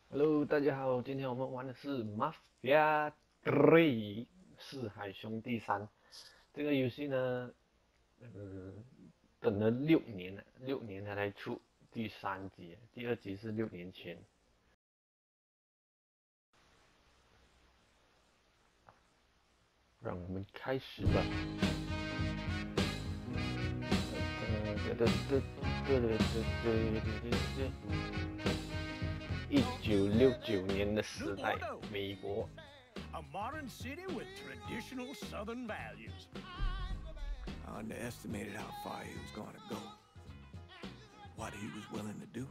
Hello，大家好，今天我们玩的是 Mafia III 四海兄弟3这个游戏呢，等了6年了，6年才出第3集，第2集是6年前。让我们开始吧。1969年的时代，美国。A modern city with traditional Southern values. I underestimated how far he was going to go. What he was willing to do.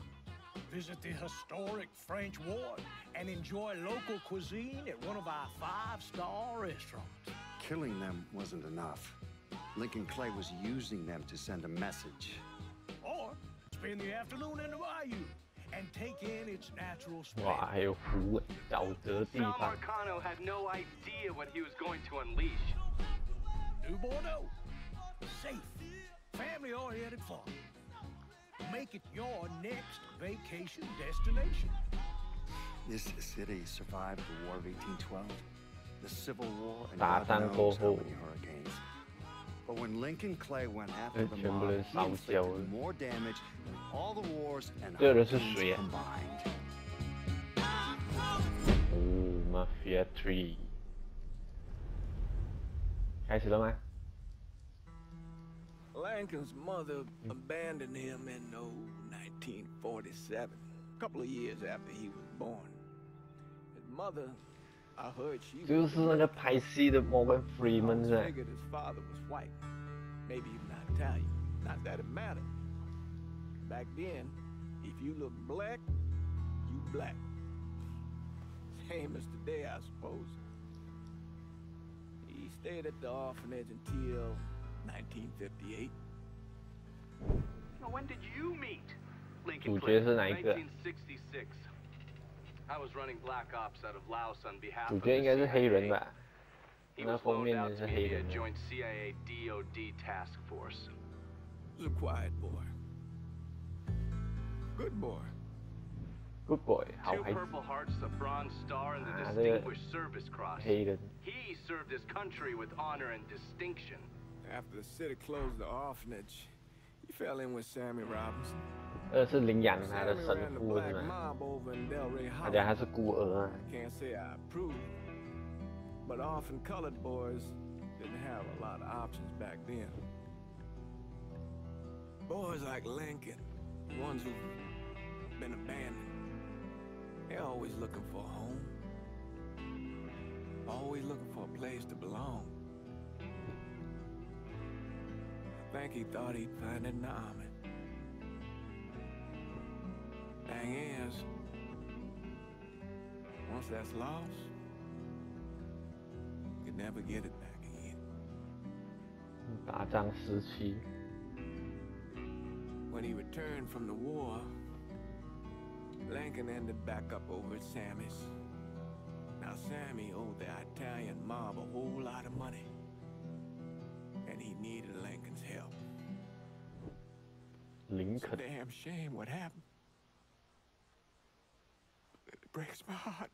Visit the historic French Ward and enjoy local cuisine at one of our 5-star restaurants. Killing them wasn't enough. Lincoln Clay was using them to send a message. Or spend the afternoon in the bayou and take in its natural space. 哇，还有湖，沼泽地 Sal 方。 Marcano had no idea what he was going to unleash. New Bordeaux. Safe, family-oriented fun. Make it your next vacation destination. This city survived the War of 1812, the Civil War, and 打 God 仗过 knows 后 how many hurricanes. But when Lincoln Clay went after the 全部 mob, 人 he 烧焦了。 inflicted more damage than all the wars and 这个人是 hurricanes 谁啊？ combined. 哦 ，Mafia III， 开始了吗？ Lincoln's mother abandoned him in 1947, a couple of years after he was born. His mother, I heard she was 就是那个拍戏的 Morgan Freeman 是吧？ figured his father was white, maybe even not Italian. Not that it mattered. Back then, if you look black, you black. Same as today, I suppose. He stayed at the orphanage until 1958. Now, when did you meet 主 Lincoln 角 Clay? 是哪一个？ 1966. I was running black ops out of Laos on behalf 主 of 角 the 应该是黑人 CIA. 吧？ He 那 was 封 loaned 面 out 的 to 是 me 黑 via 人的。 joint CIA DOD task force. He was a quiet boy. Good boy. Good boy， 好 Two 孩子。 Purple Hearts, a Bronze Star, and the 啊，这个 Distinguished Service Cross. 黑人。 He served his country with honor and distinction. After the city closed the orphanage, he fell in with Sammy Robinson. 是领养他的 Sammy 神 ran the 父是 black 吗？ mob over in Delray 大家 Hollow. 他是孤儿啊。 Can't say I approve, but often colored boys didn't have a lot of options back then. Boys like Lincoln, the ones who've been abandoned, they're always looking for a home. Always looking for a place to belong. I think he thought he'd find it in the army. Thing is, once that's lost, you can never get it back again. 打仗时期。 When he returned from the war, Lincoln ended back up over at Sammy's. Now Sammy owed the Italian mob a whole lot of money, and he needed Lincoln's help. 林 It's a 肯。 damn shame what happened. It breaks my heart.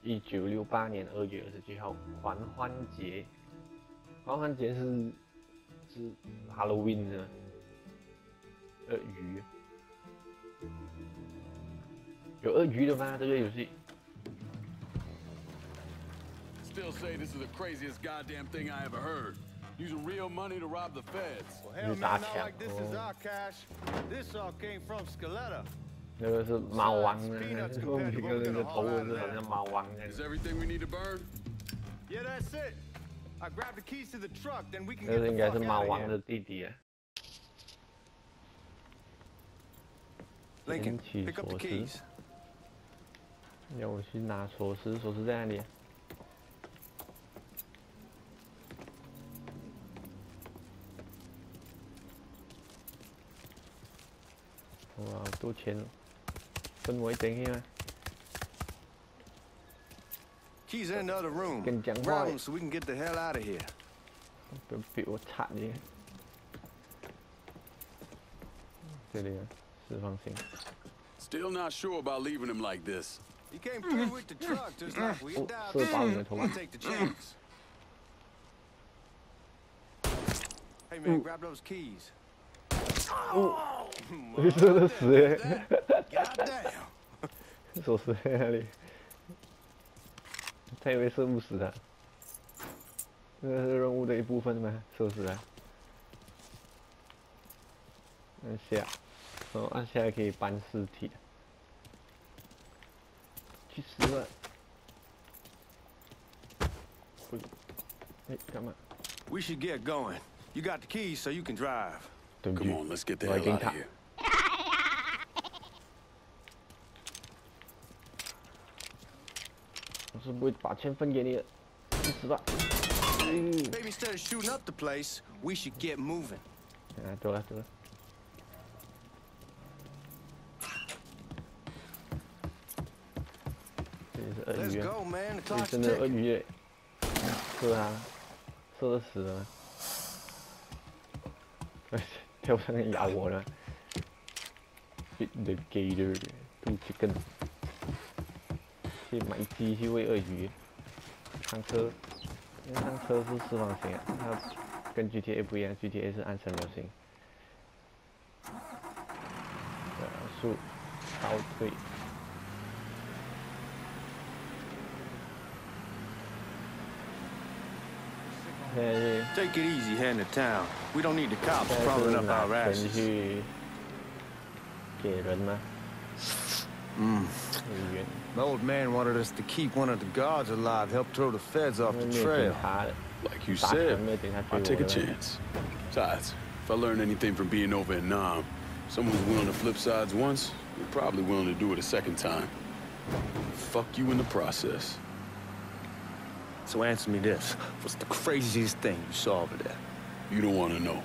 1968年2月27号，狂欢节。狂欢节是 Halloween 的。鳄鱼。有鳄鱼的吗？这个游戏？ Still say this is the craziest goddamn thing I ever heard. Using real money to rob the feds. Well, hell, 是打 man, not 抢 like this is our cash. This all came from Scaletta. 那个是猫王的，后面一个人的头是好像猫王那 Is 样。 everything we need to burn? Yeah, that's it. I grabbed the keys to the truck, then we can 那 get 个 the 应该 fuck 是猫 out of 王 here. 的弟弟啊。 Lincoln, 捡起 pick up the 锁匙 keys.，要我去拿锁匙，锁匙在哪里？哇，好多钱哦！分我一点可以吗？ Keys in the other room. 跟你讲话 Grab them so we can get the hell out of here. 不要比我惨一点。这里啊，释放性。 Still not sure about leaving him like this. He came through with the truck just like we Oh, dialed 射爆你的 in. 头！ I'll take the chance. Hey man, grab those keys. 你射的死耶！ God damn. 手死在那里，他以为射不死他，这是任务的一部分吗？射死他。按下，哦，按下可以搬尸体。去死吧！哎，干嘛？ We should get going. You got the keys so you can drive. 对不 Come 对？ on, let's get the 我来 hell 给你 out 卡 of。here. 我是不会把钱分给你的，去死吧！ Maybe instead of shooting up the place, we should get moving. 啊，走了走了。这里是鳄 Let's 鱼啊， go, man. The 这里 clock's 真的鳄 ticking. 鱼耶，射他，射得死了。跳上来咬我了。Feed the gator to chicken。去买鸡去喂鳄鱼。上车，因为上车是释放性啊，它跟 GTA 不一样 ，GTA 是按升流星。速倒退。 Take it easy heading to town. We don't need the cops 现在 crawling 是 up 拿 our 钱 asses. 去给人吗？议员， The old man wanted us to keep one of the guards alive, help throw the feds off 因为 the 没有警 trail. 察的， Like you 打拳 said, 没有警察 I'll 追 take 我 a 的。 chance. Besides, if I learn anything from being over in Nam, someone who's willing to flip sides once, you're probably willing to do it a second time. Fuck you in the process. So answer me this. What's the craziest thing you saw over there? You don't want to know.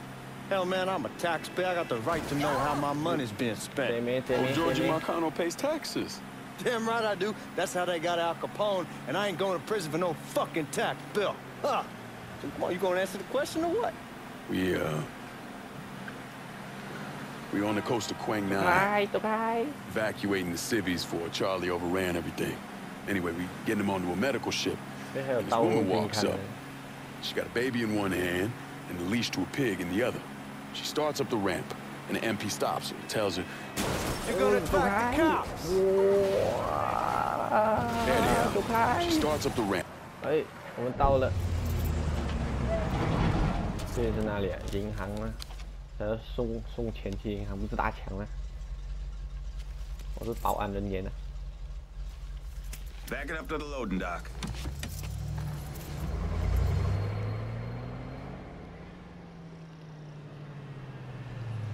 Hell, man, I'm a taxpayer. I got the right to know how my money's being 这 spent. 边这 Oh, 边这 Georgie 边， Marcano pays taxes. Damn right I do. That's how they got Al Capone, and I ain't going to prison for no fucking tax bill. Huh? So come on, you gonna answer the question or what? We're on the coast of Quang 走 Nai, 开走开！ evacuating the civvies for Charlie overran everything. Anyway, we getting him onto a medical ship. 这还有 This 刀我 woman 给你 walks 看的 up.，She got a baby in one hand and a leash to a pig in the other. She starts up the ramp, and the MP stops her and tells her, You're gonna attack the cops. "There they 走 are." 开！ She starts up the ramp. 哎，我们到了，这里是哪里啊？银行吗？还要送钱去银行，不是打抢吗？我是保安人员啊。 Back it up to the loading dock.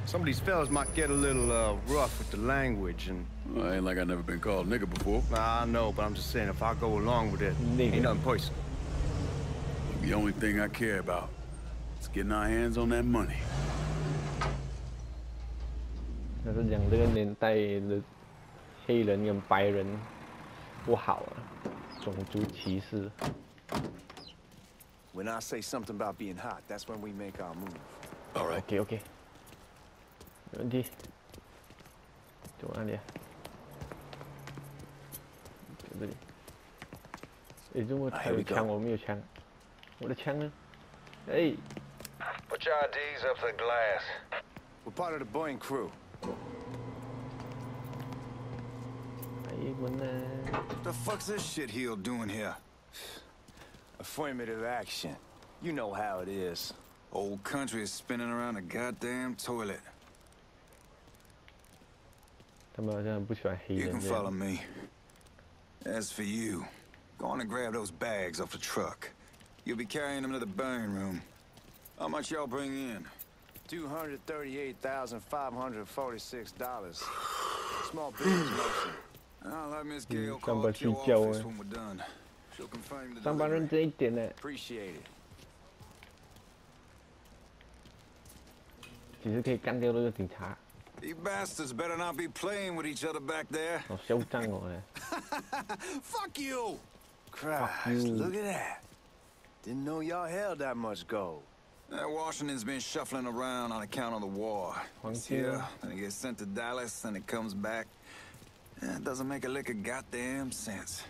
Some of these fellas might get a little rough with the language, and Well, ain't like I never been called nigga before. I know, but I'm just saying if I go along with it, ain't nothing personal. The only thing I care about is getting our hands on that money. 但是讲这个年代的黑人跟白人不好啊，种族歧视。 When I say something about being hot, that's when we make our move. All right. OK， 没问题。走哪里啊？在这里。哎，怎么他有枪，我没有枪？我的枪呢？哎， Put your IDs up to the glass. We're part of the Boeing crew. 哎，我呢？ The fuck's this shitheel doing here? Affirmative action. You know how it is. Old country is spinning around a goddamn toilet. 他们好像不喜欢黑 You 人 can 这 follow 样。 me. As for you, go on and grab those bags off the truck. You'll be carrying them to the burn room. How much y'all bring in? $238,546. Small business motion. I'll have Miss Gale 上 call 班 up 睡 your 觉 office 哎， when we're done. She'll confirm the 上班 delivery. 认真一点呢。 Appreciate it. 其实可以干掉那个警察， You bastards better not be playing with each other back there. 好嚣张哦哎！ Fuck you! Christ, look at that. Didn't know y'all held that much gold. Washington's been shuffling around on account of the war. It's here, then it gets sent to Dallas, then it comes back. It doesn't make a lick of goddamn sense.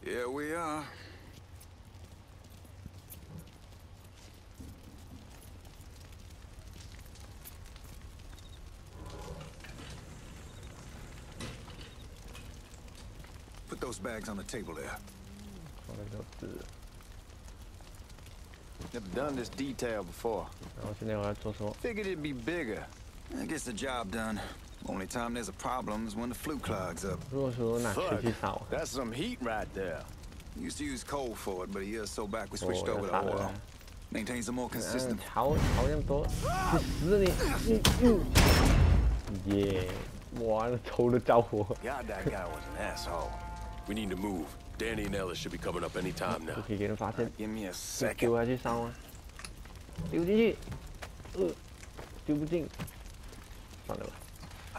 Here we are. Put those bags on the table there. Never done this detail before. Figured it'd be bigger. It gets the job done. Only time there's a problem is when the flue clogs up. Fuck, that's some heat right there. Used to use coal for it, but a year or so back we switched over to oil. Maintains a more consistent. 潮这么多，去死你！耶，哇，头都着火。 God, that guy was an asshole. We need to move. Danny and Ellis should be coming up any time now. 可以给人发现， Give me a 丢 second. 下去烧啊，丢进去，丢不进，算了吧。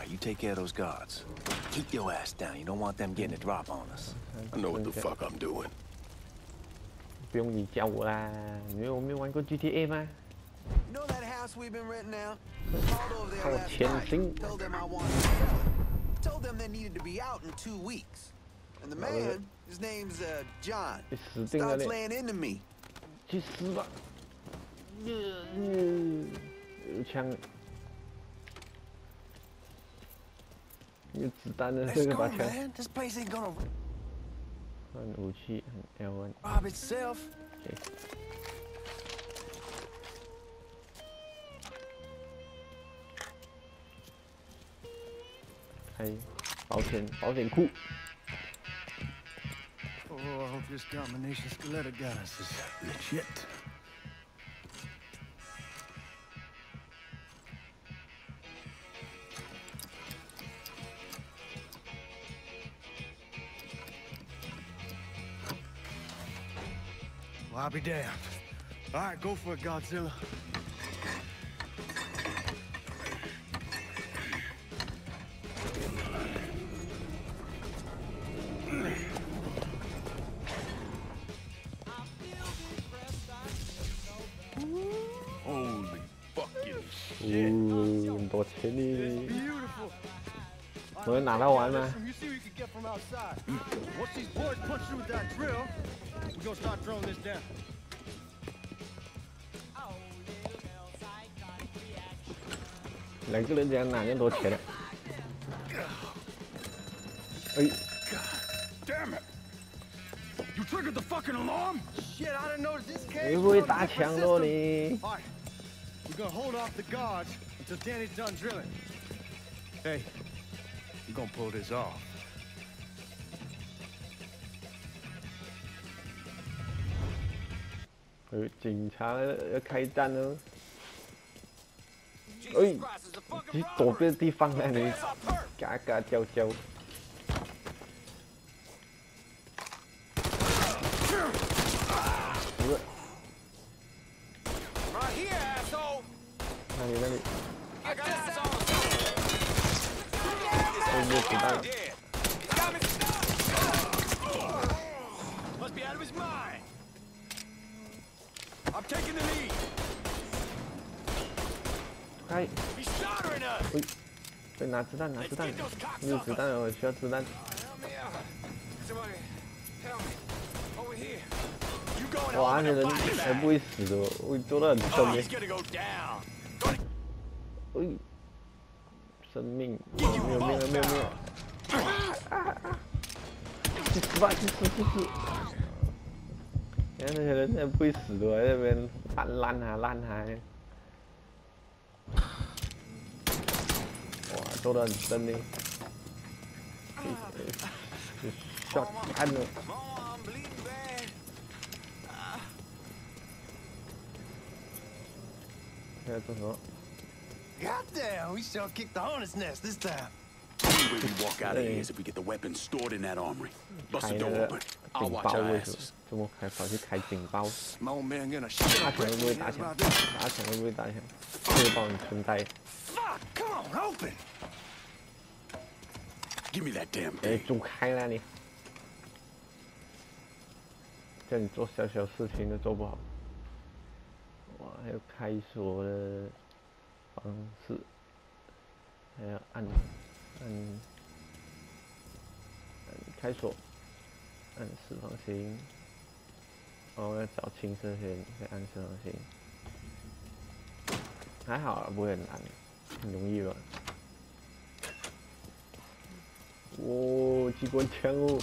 You take care of those guards. Keep your ass down. You don't want them getting a drop on us. I know what the fuck I'm doing. 不用你教我啦，因为我没有玩过 GTA 吗？ You know that house we've been renting out? Called over there 靠 last 前 night. 行。 Told them I wanted to sell it. Told them they needed to be out in 2 weeks. And the man, his name's John, 被死定了 starts 嘞！ laying into me. 去死吧！有枪。 有子弹的这个把枪， This place ain't gonna 换武器很 L1。 rob itself. 开保险库。 Oh, I hope this combination skeleton got us is legit. Well, I'll be damned. All right, go for it, Godzilla. Holy fucking 很多钱呢， Beautiful. 我能拿到完吗？ You see what you can get from outside. Once these boys punch through with that drill, we're gonna start throwing this down. 两个人这样拿那么多钱呢？哎， damn it! You triggered the fucking alarm? Shit, I didn't notice this 会 cage. 不会打枪咯你？ All right, we're gonna hold off the guards until Danny's done drilling. Hey, you're gonna pull this off. 警察要开战了。哎，去躲别的地方了你，嘎嘎叫叫。 Right here, asshole. 那里那里， I got this on. 没有子弹。 He's got me. Must be out of his mind. I'm taking the lead. 开， He's slaughtering us. 喂，对，拿子弹，拿子弹，没有子弹了，我需要子弹。 Help me out. Somebody, help me. Over here. You go and 哇， hold 那 the 人 fire 还 back. 不会死的，我做得很 Oh, 重耶 he's。gonna go down. 哎，生命，没有没有没有没有。去死吧，去死去死！你看那些人还不会死的，在那边烂下。哇，做得很深呢。shot 看了。 Oh, I'm bleeding bad. 现在做什么？ Goddamn, we sure kicked the hornet's nest this time. Only way we walk out of here is if we get the weapons stored in that armory. Bust 开 the 那 door 个 open. 警 I'll watch 报 our 为什么 asses. 怎么跑去开警报？ Small man gonna shoot 打枪会不会打枪？打枪会不会打枪？确保你存在。 Fuck, come on, open. Give me that damn 哎， thing. 住开了你！叫你做小小事情都做不好。哇，还有开锁的方式，还要按开锁，按四方形。哦，要找青色线，再按四方形。还好啊，不会很难，很容易吧？哦，机关枪哦，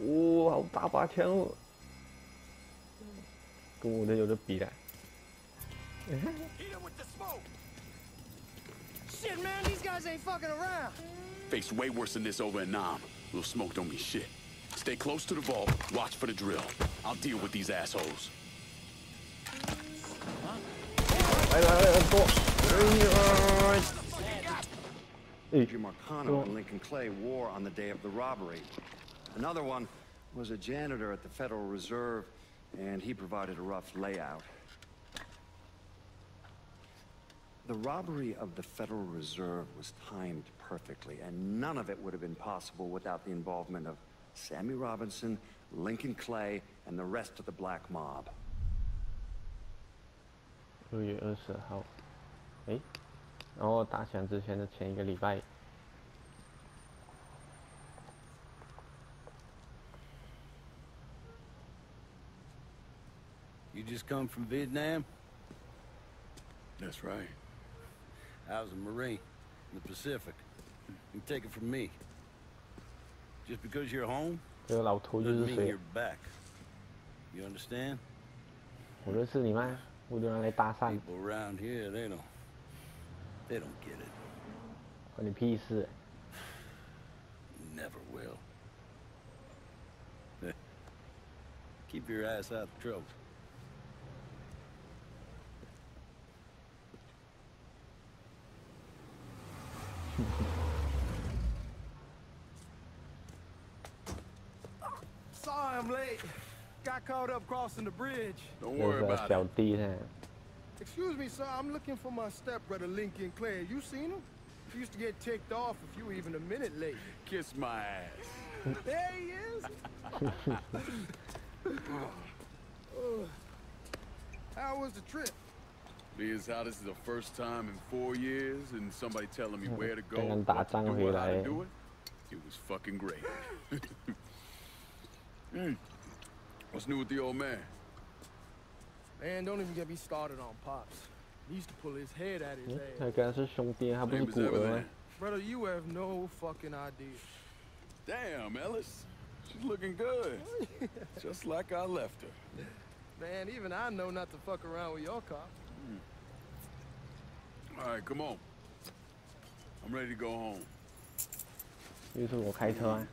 哦，好大把枪哦，跟我的有的比嘞。Shit, man, these guys ain't fucking around. Faced way worse than this over in Nam. Little smoke don't mean shit. Stay close to the vault. Watch for the drill. I'll deal with these assholes. 来，多！Jim Marcano and Lincoln Clay wore on the day of the robbery. Another one was a janitor at the Federal Reserve, and he provided a rough layout. The robbery of the Federal Reserve was timed perfectly, and none of it would have been possible without the involvement of Sammy Robinson, Lincoln Clay, and the rest of the black mob. 6月20号，然后打响之前的前一个礼拜。You just come from Vietnam? That's right. I was a Marine in the Pacific. You can take it from me. Just because you're home, 这个老头就 doesn't 是 mean 谁？ you're back. You understand? 我认识你吗？我就拿来搭讪。 People around here, they don't get it. 关你屁事！ Never will. Keep your ass out of trouble. ？Sorry I'm late. Got caught up crossing the bridge. Don't 这 worry 个 about 小 it. 弟呢？ Excuse me, sir. I'm looking for my stepbrother, Lincoln Clay. You seen him? He used to get ticked off if you were even a minute late. Kiss my ass. There he is. How was the trip? Because how this is the first time in 4 years and somebody telling me where to go, 跟人 what 打 to 仗 do, 回 and how 来 to。do it. It was fucking great. What's new with the old man? Man, don't even get me started on Pops. He used to pull his head out his 他 ass. 跟他是兄弟，他不是 Same as 孤儿 everything. 吗？ Brother, you have no fucking idea. Damn, Ellis. She's looking good. Just like I left her. Man, even I know not to fuck around with your cop. All right, come on. I'm ready to go home. 又是我开车啊。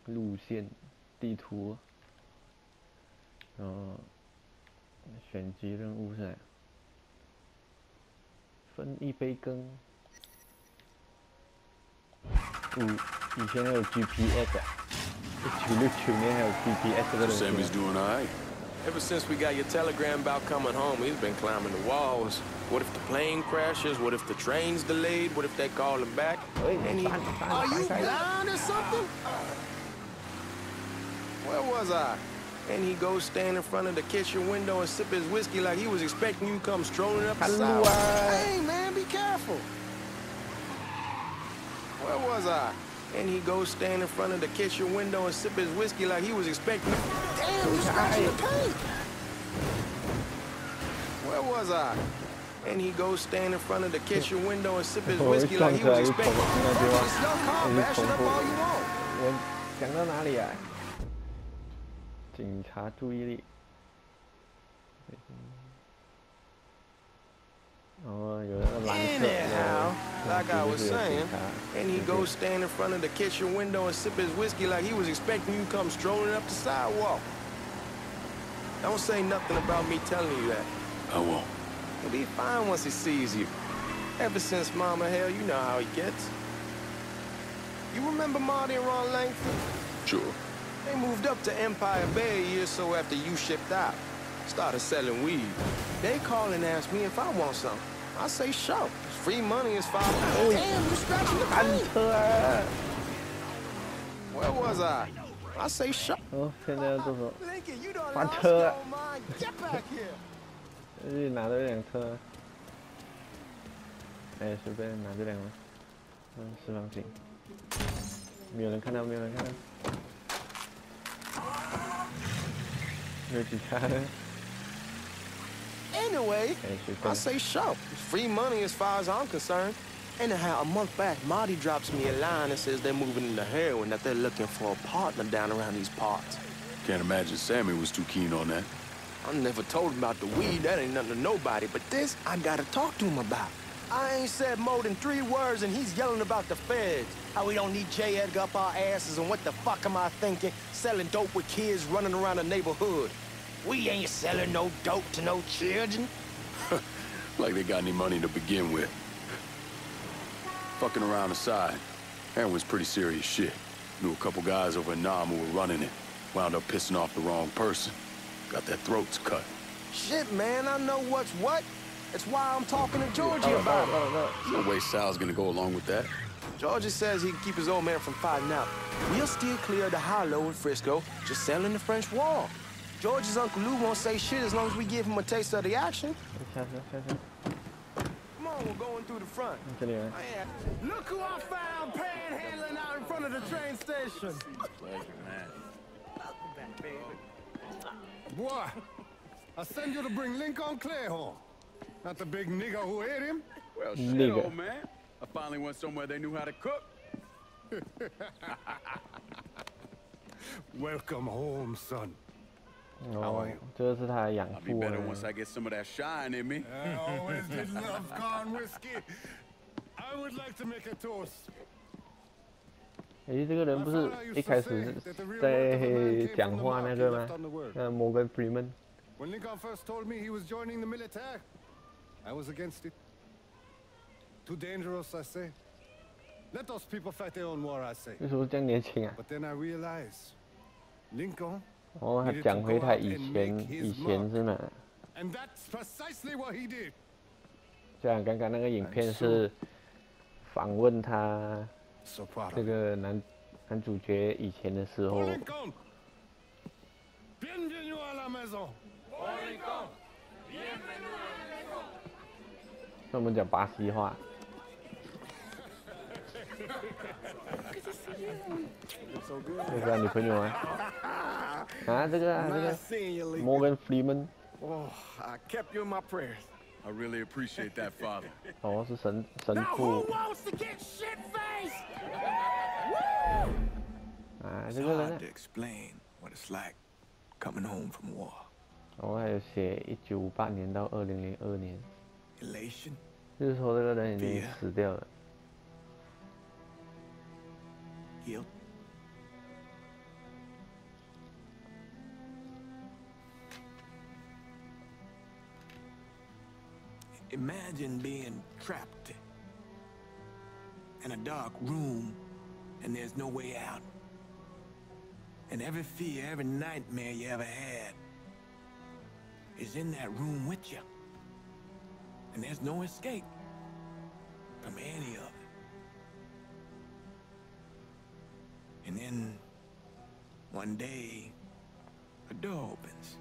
路线地图，然后选级任务是哪？分一杯羹。以前还有 GPS 啊，96年还有 GPS 这个东西。 Sammy's doing all right. Ever since we got your telegram about coming home, he's been climbing the walls. What if the plane crashes? What if the train's delayed? What if they call him back? And he... Are you blind or something? Where was I? And he goes stand in front of the kitchen window and sip his whiskey like he was expecting you to come strolling up the sidewalk. Hey, man, be careful. Where was I? And he goes stand in front of the kitchen window and sip his whiskey like he was expecting... Damn, you're scratching the paint. Where was I? And he goes stand in front of the kitchen window and sip his whiskey like he was expecting... It's your car, bash it up all you want. 我讲到哪里啊？警察注意力。哦，有那个蓝色的。 Anyhow, like I was saying, and he goes stand in front of the kitchen window and sip his whiskey like he was expecting you to come strolling up the sidewalk. Don't say nothing about me telling you that. I won't. He'll be fine once he sees you. Ever since Mama, hell, you know how he gets. You remember Marty and Ron Langford? Sure. They moved up to Empire Bay a year or so after you shipped out. Started selling weed. They call and ask me if I want some. I say show. Free money is fine. Oh, damn, you scratching the paint. Where was I? I say show. 哦，现在要做什么？ Lincoln, you done 翻 lost 车 your 了， mind. Get back here. 去拿这辆车。哎，随便拿这辆吧。四方形。没有人看到，没有人看到。没有其他人。 Anyway, I say show. Free money as far as I'm concerned. Anyhow, a month back, Marty drops me a line and says they're moving into heroin, that they're looking for a partner down around these parts. Can't imagine Sammy was too keen on that. I never told him about the weed, that ain't nothing to nobody, but this, I gotta talk to him about. I ain't said more than 3 words and he's yelling about the feds. How we don't need J. Edgar up our asses and what the fuck am I thinking? Selling dope with kids running around the neighborhood. We ain't selling no dope to no children. Like they got any money to begin with. Fucking around aside, heroin's pretty serious shit. Knew a couple guys over in Nam who were running it. Wound up pissing off the wrong person. Got their throats cut. Shit, man, I know what's what. That's why I'm talking to Georgie about it. No way Sal's gonna go along with that. Georgie says he can keep his old man from fighting out. We'll steer clear of the high-low in Frisco, just selling the French Wall. George's Uncle Lou won't say shit as long as we give him a taste of the action. Come on, we're going through the front. Look who I found panhandling out in front of the train station. Boy, I send you to bring Lincoln Clay home. Not the big nigger who ate him. Well, shit, old man. I finally went somewhere they knew how to cook. Welcome home, son. 哦，这个是他的养 I'll be 父 better 啊。 once I get some of that shine in me. I always did love corn whiskey. I would like to make a toast. 诶，这个人不是一开始在讲话那个吗？Morgan Freeman。 When Lincoln first told me he was joining the military, I was against it. Too dangerous, I say. Let those people fight their own war, I say. 为什么这样年轻啊？ But then I realized, Lincoln. 哦，他讲回他以前是吗？ And that's precisely what he did. 就像刚刚那个影片是访问他这个男主角以前的时候。那我们讲巴西话。这个女朋友啊？啊，这个 Morgan Freeman。 Oh, I kept you in my prayers. I really appreciate that, Father. 哦，是神父。 啊，这个人呢？ To explain what it's like coming home from war. 我还有写1958年到2002年。 Elation. 就是说这个人已经死掉了。 Guilt. Imagine being trapped in a dark room and there's no way out. And every fear, every nightmare you ever had is in that room with you. And there's no escape from any of it. And then one day, a door opens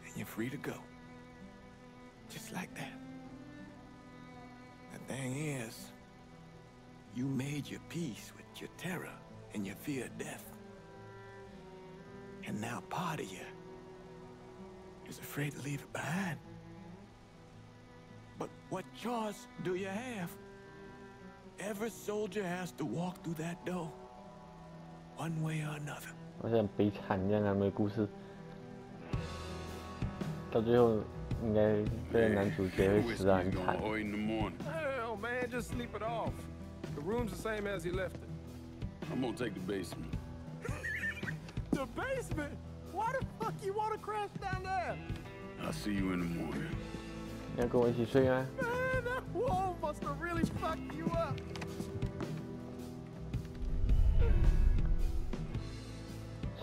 and you're free to go. Just like that. The thing is, you made your peace with your terror and your fear of death. And now part of you is afraid to leave it behind. But what choice do you have? Every soldier has to walk through that door, one way or another. 好像悲惨这样他们的故事，到最后应该这个男主角会死得很惨。 Hell, man, just sleep it off. The room's the same as he left it. I'm gonna take the basement. The basement? Why the fuck you want to crash down there? I'll see you in the morning. 你要跟我一起睡吗？ Man, that wall must have really fucked you up.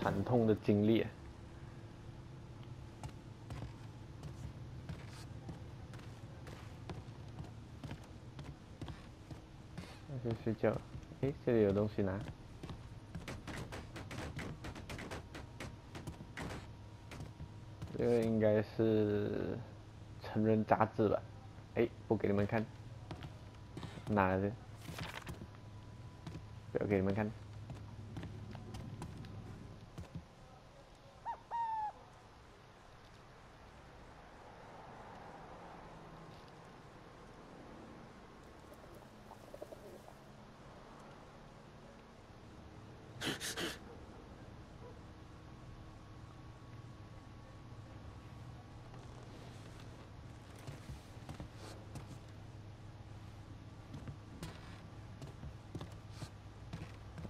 惨痛的经历啊！睡觉。诶，这里有东西拿。这个应该是成人杂志吧？诶，不给你们看，拿来的，不要给你们看。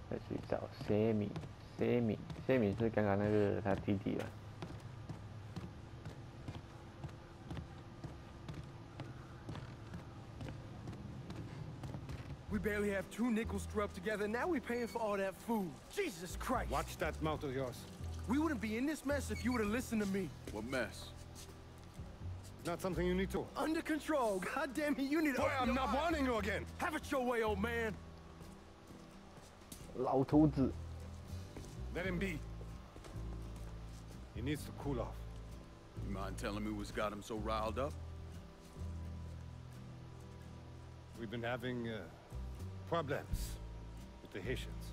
再去找 Sammy 是刚刚那个他弟弟吧？ We barely have 2 nickels to rub together, now we're paying for all that food. Jesus Christ! Watch that mouth of yours. We wouldn't be in this mess if you would have listened to me. What mess? It's not something you need to. Under control. God damn it, you need to. Boy, I'm not warning you again. Have it your way, old man. 老头子。 Let him be. He needs to cool off. You mind telling me what's got him so riled up? We've been having problems with the Haitians.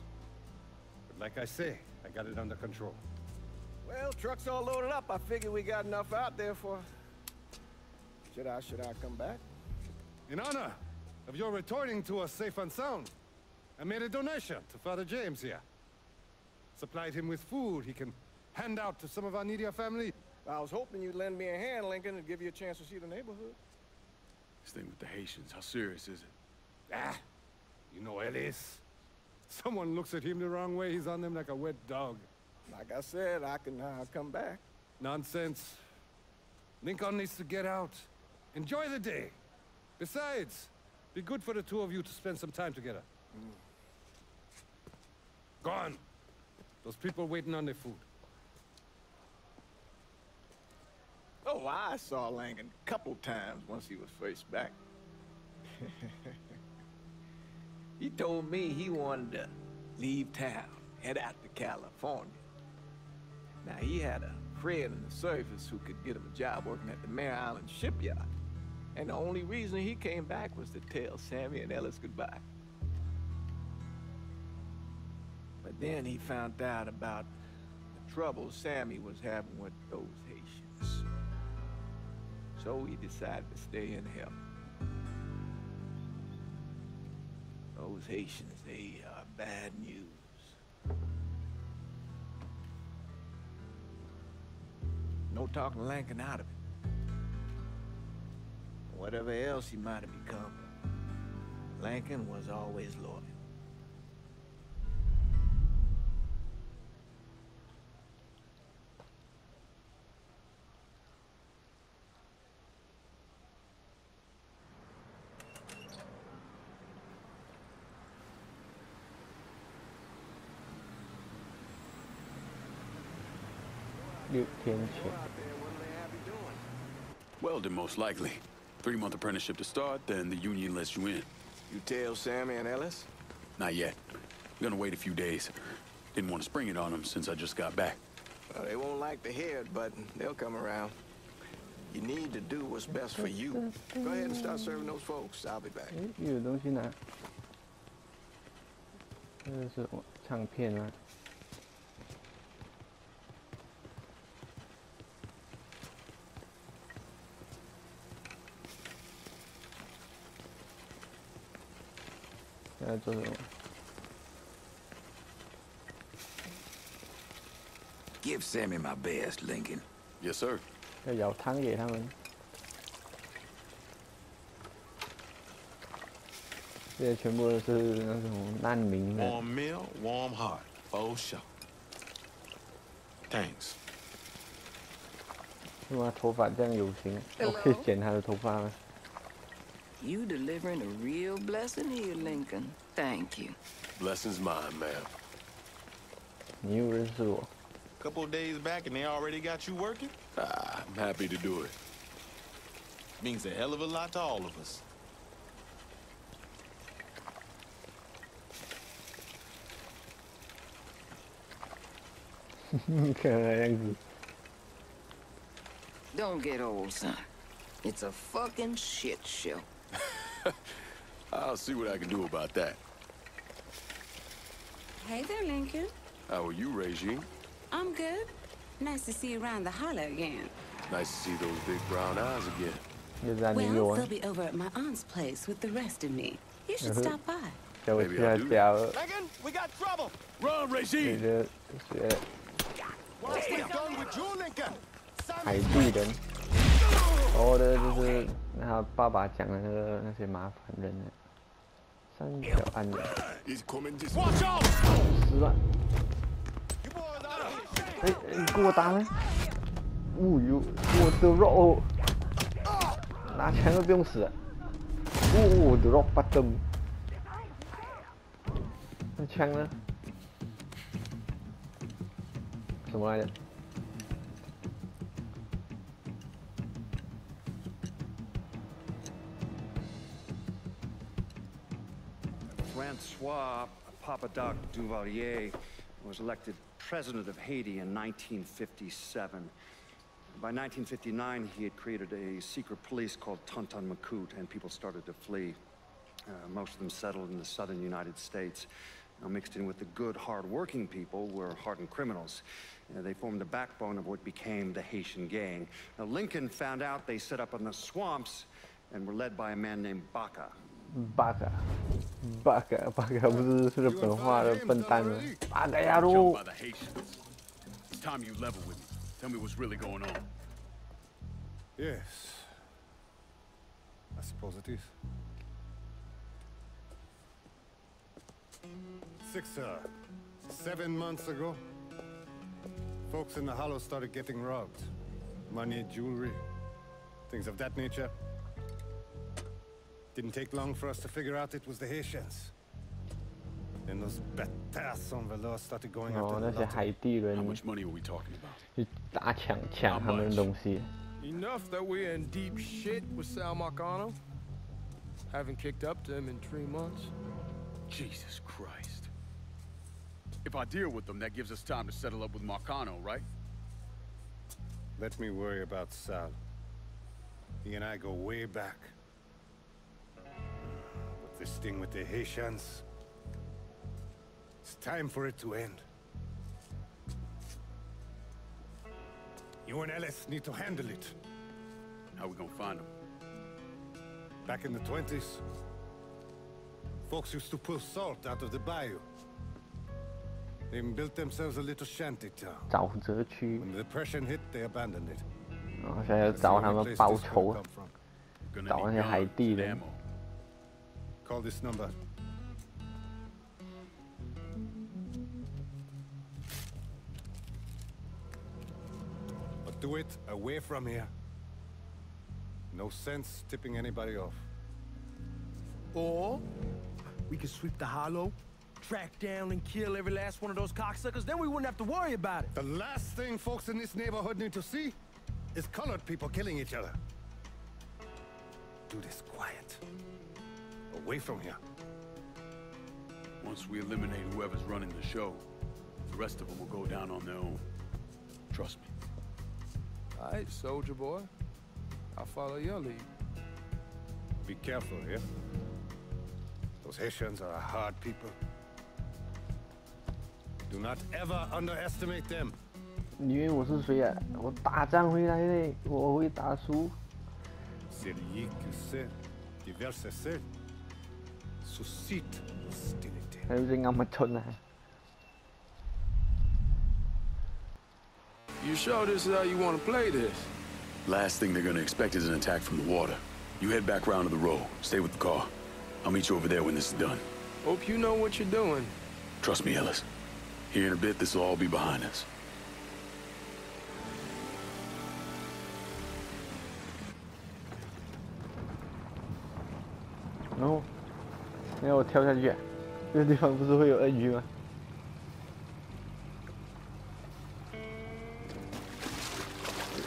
But like I say, I got it under control. Well, truck's all loaded up. I figure we got enough out there for... Should I come back? In honor of your returning to us safe and sound, I made a donation to Father James here. Supplied him with food he can hand out to some of our needier family. I was hoping you'd lend me a hand, Lincoln, and give you a chance to see the neighborhood. This thing with the Haitians, how serious is it? Ah, you know Ellis. Someone looks at him the wrong way, he's on them like a wet dog. Like I said, I can come back. Nonsense. Lincoln needs to get out. Enjoy the day. Besides, be good for the two of you to spend some time together. Go on. Those people waiting on their food. Oh, I saw Lincoln a couple times once he was first back. He told me he wanted to leave town, head out to California. Now, he had a friend in the service who could get him a job working at the Mare Island shipyard. And the only reason he came back was to tell Sammy and Ellis goodbye. But then he found out about the trouble Sammy was having with those Haitians. So he decided to stay and help. Those Haitians, they are bad news. No talking Lincoln out of it. Whatever else he might have become, Lincoln was always loyal. Welding, most likely. 3-month apprenticeship to start, then the union lets you in. You tell Sammy and Ellis? Not yet. I'm gonna wait a few days. Didn't want to spring it on them since I just got back. Well, they won't like to hear it, but they'll come around. You need to do what's best for you. Go ahead and start serving those folks. I'll be back. 有东西拿。这是什么唱片啊？ 在做什么 Give Sammy my best, Lincoln. Yes, sir. 要舀汤给他们。这些全部都是那种难民的。Warm meal, warm heart, for sure. Thanks. 为什么头发这样有型？我可以剪他的头发吗？ You delivering a real blessing here, Lincoln. Thank you. Blessing's mine, ma'am. 你又认识我？ Couple of days back and they already got you working? I'm happy to do it. Means a hell of a lot to all of us. 可能的样子。Don't get old, son. It's a fucking shit show. I'll see what I can do about that. Hey there, Lincoln. How are you, Regine? I'm good. Nice to see you around the holler again. Nice to see those big brown eyes again. Well, they'll be over at my aunt's place with the rest of me. You should stop by. Maybe I'll do that. Lincoln, we got trouble. Run, Regine. 海地人，哦，这就是他爸爸讲的那些麻烦人呢。三条按钮。10万。哎，你给我打了！我的肉，拿枪都不用死。我的肉巴登。那枪呢？什么来着？ Francois Papadoc Duvalier was elected president of Haiti in 1957. By 1959, he had created a secret police called Tonton Macoute, and people started to flee. Most of them settled in the southern United States. Now, mixed in with the good, hard-working people were hardened criminals. They formed the backbone of what became the Haitian gang. Now, Lincoln found out they set up in the swamps and were led by a man named Baca. Baca 不是日本话的笨蛋吗？巴卡亚路。It's time you level with me. Tell me what's really going on. Yes. I suppose it is. 7 months ago, folks in the Hollow started getting robbed. Money, jewelry, things of that nature. Didn't take long for us to figure out it was the Haitians. Then those bâtards en velours started going after the lottery. How much money are we talking about? 去打抢他们的东西。 Enough that we're in deep shit with Sal Marcano. Haven't kicked up to him in 3 months. Jesus Christ. If I deal with them, that gives us time to settle up with Marcano, right? Let me worry about Sal. He and I go way back. But this thing with the Haitians, it's time for it to end. You and Ellis need to handle it. How we gonna find them? Back in the 20s, folks used to pull salt out of the bayou. They even built themselves a little shanty town. 沼泽区。 When the depression hit, they abandoned it. 然后现在要找他们报仇，找那些海地人。 Call this number. But do it away from here. No sense tipping anybody off. Or we could sweep the hollow, track down and kill every last one of those cocksuckers, then we wouldn't have to worry about it. The last thing folks in this neighborhood need to see is colored people killing each other. Do this quiet. Away from here. Once we eliminate whoever's running the show, the rest of them will go down on their own. Trust me. All right, soldier boy. I'll follow your lead. Be careful, yeah? Those Haitians are a hard people. Do not ever underestimate them. 你以为我是谁啊？我打仗回来的，我会打输。Celui qui sait diverse sait suscite hostilité. 还有人咁乜春啊？ You sure this is how you want to play this? Last thing they're gonna expect is an attack from the water. You head back round to the road. Stay with the car. I'll meet you over there when this is done. Hope you know what you're doing. Trust me, Ellis. Here in a bit, this will all be behind us. 然后，你让我跳下去，这个地方不是会有鳄鱼吗？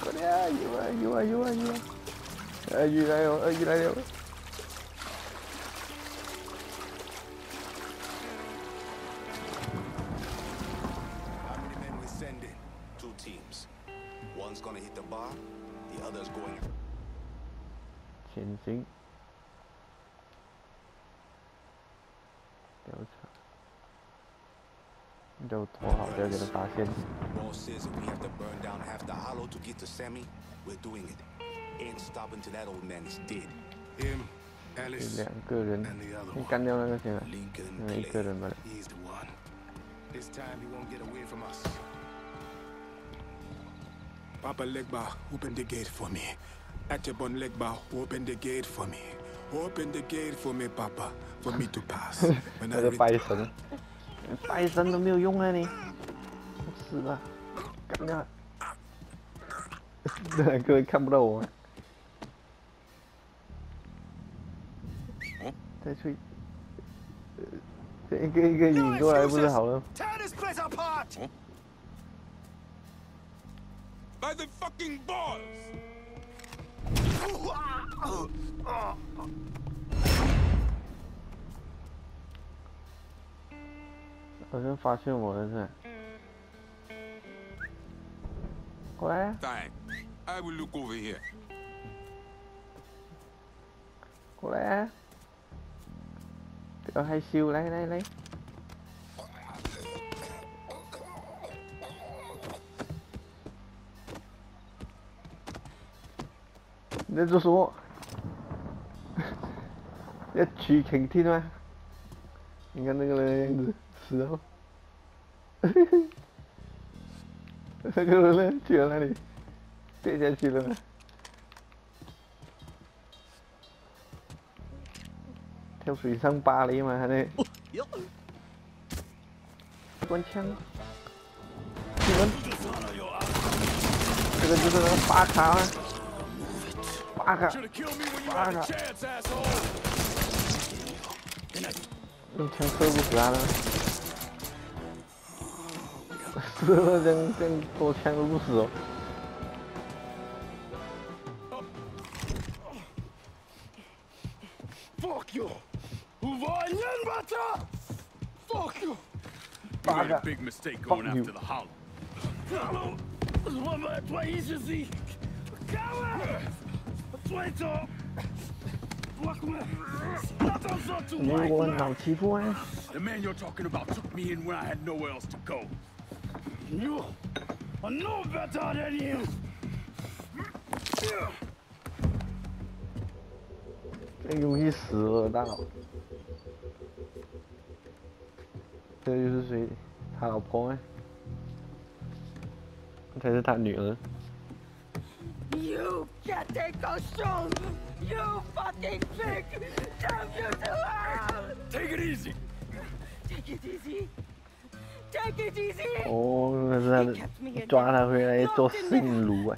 快点啊！有啊！鳄鱼来了！ How many men we sending? One's gonna hit the bar, the other's going. 前行。调查。就拖好，不要给他发现。Boss says if we have to burn down half the hollow to get to Sammy, we're doing it. Ain't stopping till that old man is dead. Him, Alice, 两个人， and the other 你 one. 干掉那个谁了？ Lincoln 那一个人罢了。 He's the one. This time he won't get away from us. Papa Legba, open the gate for me. Atebon Legba, open the gate for me. Open the gate for me, Papa, for me to pass. When 那 I 个拜 return. 神，拜神都没有用啊你，死吧，干掉！那各位看不到我吗？再吹，一个一个引过来不是好了？ Tear this place apart! By the fucking balls! 好像发现我了是吧？过来啊！ Fine. I will look over here. 过来啊！不要害羞，来来来！你在做什么？要取肯定吗？你看那个人样子，死了。那个人呢？去了哪里？跌下去了吗？跳水上芭蕾嘛，他那。关枪。你们。这个就是那个巴卡啊。巴卡。巴卡。用枪射不死他了。射了这样多枪都不死哦。 Fuck you! Fuck you! You made a big mistake going after the hollow. Hollow! твои Coward! Traitor! 你我脑欺负啊！ The man you're talking about took me in when I had nowhere else to go. You are no better than him! 这游戏死了，大佬。这就是谁？他老婆吗？才是他女儿。 You can't take a show! You fucking pig! Damn you to hell! Take it easy! Take it easy! Take it easy! 哦，那是他抓他回来做性奴啊！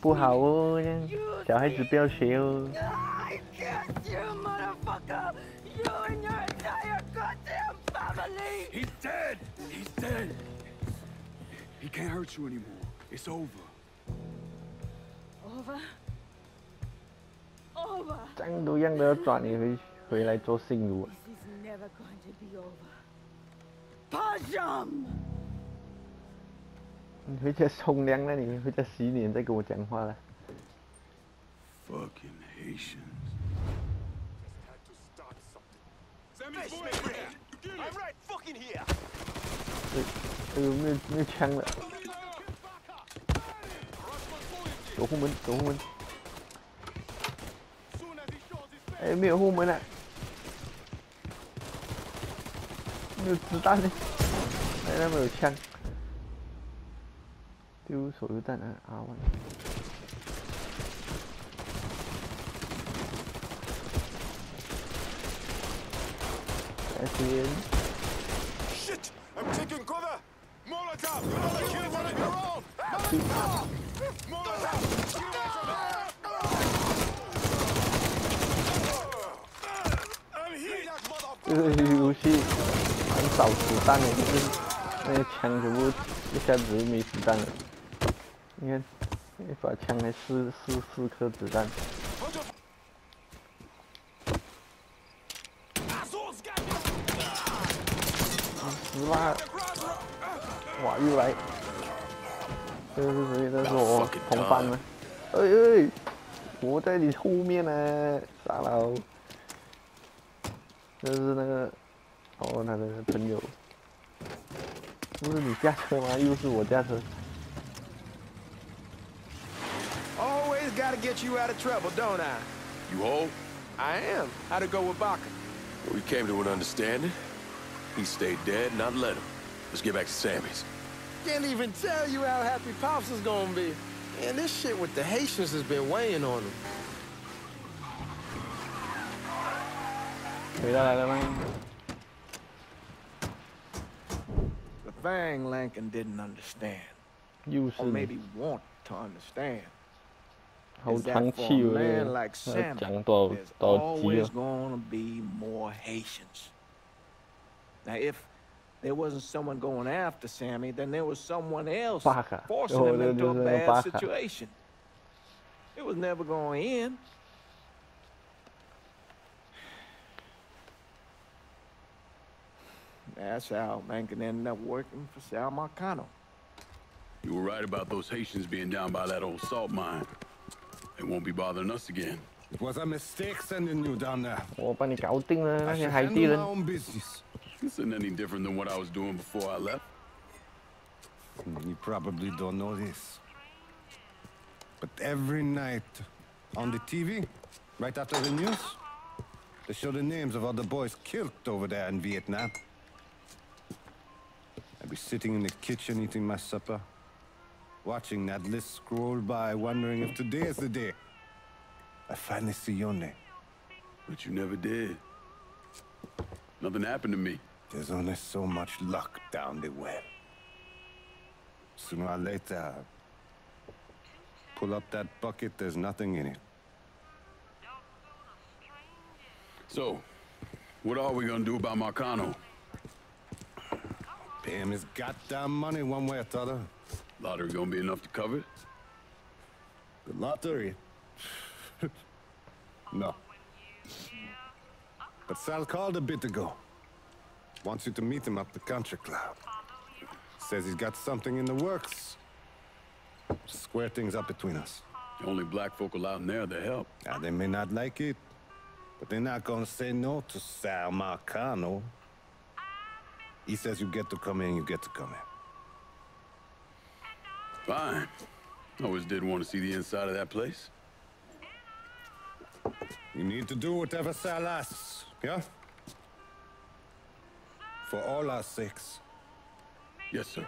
不好哦，这样小孩子不要学哦。 I can't, you motherfucker! You and your entire goddamn family! He's dead! He's dead! He can't hurt you anymore. It's over. Over? Over? 这样都样都要抓你回来做性奴啊！ This is never going to be over. Pajam! 你回家冲凉了，你回家洗脸再跟我讲话了。 Fucking Haitians. I'm right fucking here! 这个没有枪了。走后门，走后门。哎，没有后门了。没有子弹呢。哎，那没有枪。 丢手榴弹啊！R1。Shit! I'm taking cover! Molotov! You're not a kid, one of your own! Molotov! 这个游戏很少子弹的，就是那些枪全部一下子没子弹了。你看，一把枪才四颗子弹。死吧！哇，又来！这是谁？这是我同伴吗？哎，我在你后面呢，傻佬。这是那个，哦，他的朋友。不是你驾车吗？又是我驾车。Always gotta get you out of trouble, don't I? You hold? I am. How'd it go with Baca? We came to an understanding. He stayed dead, and I let him. Let's get back to Sammy's. Can't even tell you how happy Pops is gonna be. Man, this shit with the Haitians has been weighing on him. 回来了吗？ The thing Lincoln didn't understand, 又是 or 你， maybe want to understand, 好 is 长 that for 气 a 哦！ man like 要 Sammy, 讲多 there's 少集 always 了？ gonna be more Haitians. Now, if there wasn't someone going after Sammy, then there was someone else Baca. forcing Oh, him into a there's bad Baca. situation. It was never going to end. That's how Lincoln ended up working for Sal Marcano. You were right about those Haitians being down by that old salt mine. They won't be bothering us again. It was a mistake sending you down there. 我帮你搞定了那 I 些 should 海 handle 地 my 人。 own business. This isn't any different than what I was doing before I left. You probably don't know this. But every night on the TV, right after the news, they show the names of all the boys killed over there in Vietnam. I'd be sitting in the kitchen eating my supper, watching that list scroll by, wondering if today is the day I finally see your name. But you never did. Nothing happened to me. There's only so much luck down the well. Sooner or later, pull up that bucket, there's nothing in it. So, what are we gonna do about Marcano? Pay him his goddamn money one way or the other. Lottery gonna be enough to cover it? The lottery? No. But Sal called a bit ago. Wants you to meet him up the country club. Says he's got something in the works. Square things up between us. The only black folk allowed in there to help. Now, they may not like it, but they're not gonna say no to Sal Marcano. He says you get to come in, you get to come in. Fine. I always did want to see the inside of that place. You need to do whatever Sal asks, yeah? For all our sakes. Yes, sir.